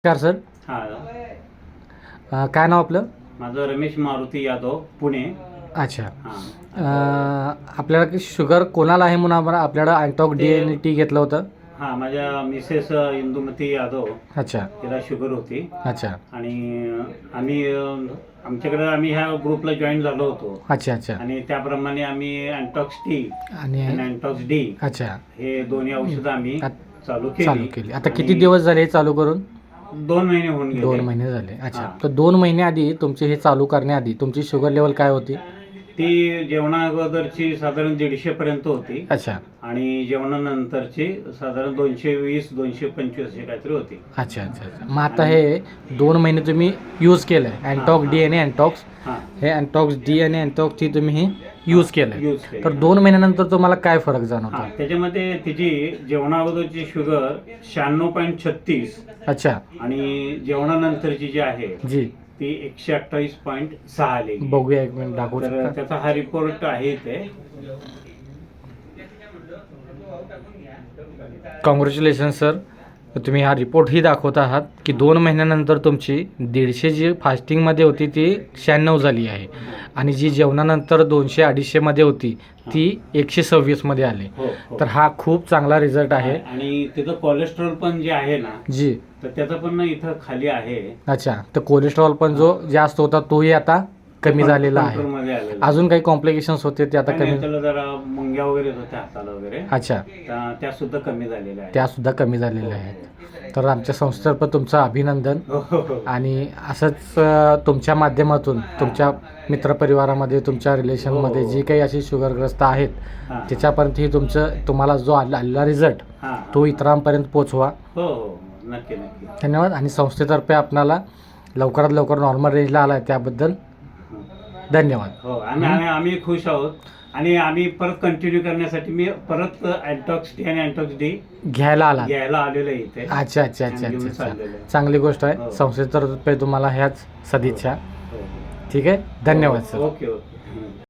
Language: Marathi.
नमस्कार सर. हां, काय नाव आपलं? माझं रमेश मारुती यादव, पुणे. अच्छा. हां. आपल्याला की शुगर कोणाला आहे म्हणून आम्हाला आपल्याला अँटॉक डी आणि टी घेतलं होतं. हां, माझ्या मिसेस इंदुमती यादव, अच्छा तिला शुगर होती अच्छा आणि आम्ही ह्या ग्रुपला जॉईन झालो होतो अच्छा अच्छा आणि त्याप्रमाणे आम्ही अँटॉक्स टी आणि आणि अँटॉक्स डी अच्छा हे दोन्ही औषधं आम्ही चालू चालू केली. केली. आता किती दिवस झाले हे चालू करून? 2 महिने होऊन गेले. 2 महिने झाले. अच्छा. हां. तर 2 महिन्याआधी तुमचे हे चालू करण्याआधी तुमची शुगर लेवल काय होती? ती जेवणा साधारण 150 पर्यंत होती अच्छा आणि जेवणानंतरची साधारण 220-225 अशी काहीतरी होती. अच्छा अच्छा अच्छा. मग आता हे 2 महिने तुम्ही यूज केलं आहे अँटॉक डी आणि अँटॉक्स. हां, हे अँटॉक्स डी आणि अँटॉक्स टी तुम्ही हे यूज केलं आहे. यूज केली. तर 2 महिन्यानंतर तुम्हाला काय फरक जाणवतो? हां, त्याच्यामध्ये तिची जेवणाअगोदरची शुगर 96.36 अच्छा आणि जेवणानंतरची जी आहे जी ती 128.6 आली. बघूया, एक मिनिट दाखवू तर शकता? त्याचा हा रिपोर्ट आहे इथे. Congratulation sir. तुम्ही हा रिपोर्टही दाखवत आहात की 2 महिन्यानंतर तुमची 150 जी फास्टिंगमध्ये होती ती 96 झाली आहे आणि जी जेवणानंतर 200-250 मध्ये होती ती 126 मध्ये आली. हो, हो. तर हा खूप चांगला रिझल्ट आहे. आणि त्याचं कोलेस्ट्रॉल पण जे आहे ना, जी तर त्याचं पण ना इथं खाली आहे. अच्छा. तर कोलेस्ट्रॉल पण जो जास्त होता तोही आता कमी झालेला आहे. कंट्रोलमध्ये आलेला आहे. अजून काही कॉम्प्लिकेशन्स होते ते आता काही नाही, कमी? त्याला जरा मुंग्या वगैरे होत्या हाताला वगैरे, अच्छा. त्या सुद्धा कमी झालेल्या आहेत. त्या सुद्धा कमी झालेल्या आहेत. तर आमच्या संस्थेतर्फे तुमचं अभिनंदन. हो, हो, हो. आणि असंच तुमच्या माध्यमातून तुमच्या मित्रपरिवारामध्ये तुमच्या रिलेशनमध्ये जी काही अशी शुगरग्रस्त आहेत हां, त्याच्यापर्यंतही तुम्हाला जो आलेला रिझल्ट हां, तो इतरांपर्यंत पोचवा. हो, हो, नक्की नक्की. धन्यवाद. आणि संस्थेतर्फे आपणाला लवकरात लवकर नॉर्मल रेंजला आला आहे त्याबद्दल धन्यवाद. हो, आम्ही खुश आहोत आणि आम्ही परत कंटिन्यू करण्यासाठी मी परत अँटॉक्स टी आणि अँटॉक्स डी घ्यायला आला. घ्यायला आलेलो आहे इथे. अच्छा अच्छा अच्छा आणि घेऊन अच्छा अच्छा. चाललेलो आहे. चांगली गोष्ट आहे. हो. संस्थेतर्फे तुम्हाला ह्याच सदिच्छा. हो, हो. ठीक आहे. धन्यवाद सर. Okay okay.